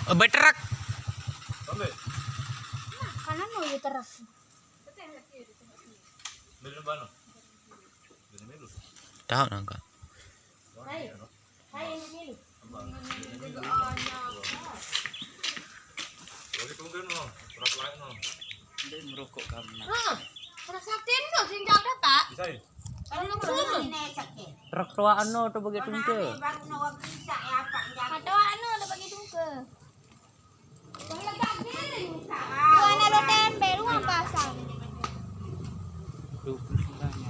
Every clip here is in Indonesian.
Berterak. Ambil. Kanan mau diterak. Beli mana? Beli milu. Tahu nangka. Hai. Hai yang milu. Lagi tungguin no. Berat lain no. Dia merokok karena. Rasakin no sinjal data. Bisa ya? Kalau lu Truk tuaan no tuh begitu ke. kata anu ada bagi tungke. Mana lo tempe lu pasang. Tuh sebenarnya.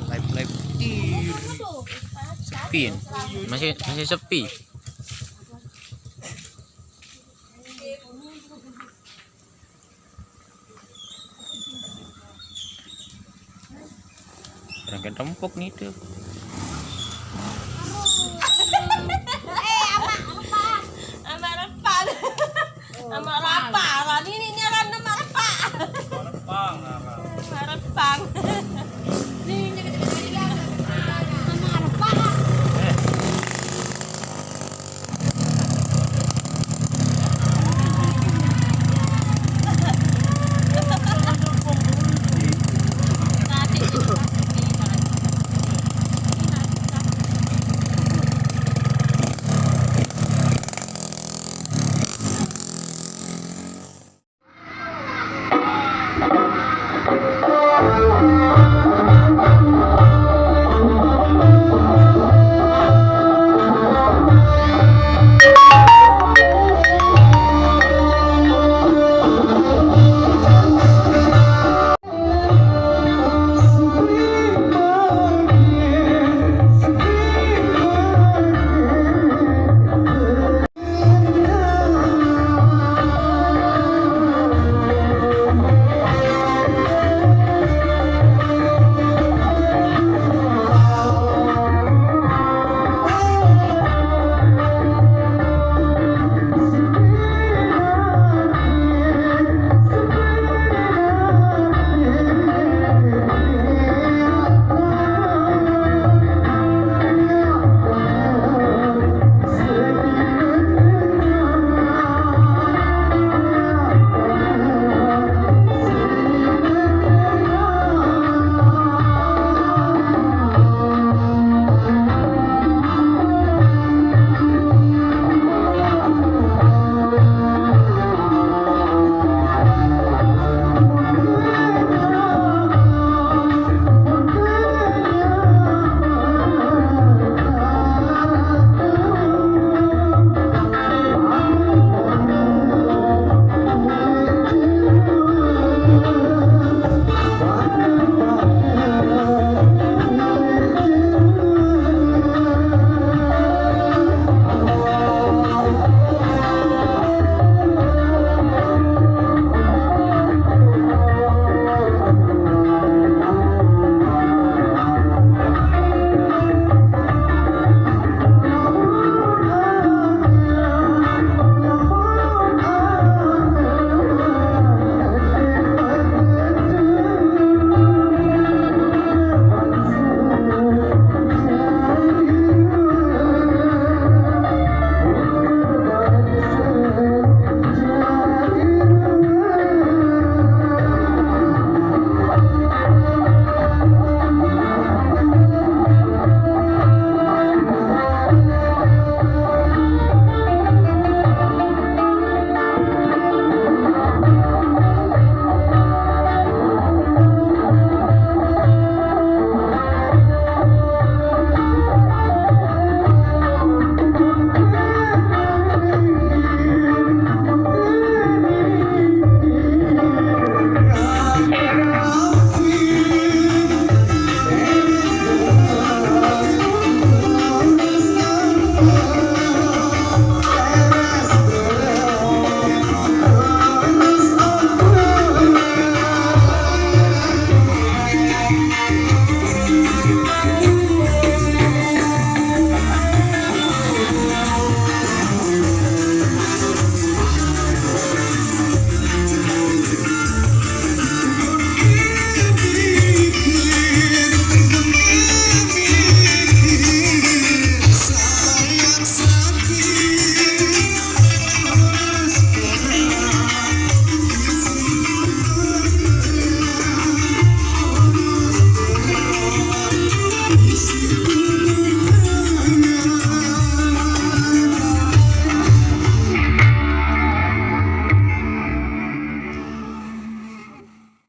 Live sepi. Masih sepi. Kadang-kadang tempok nih tuh.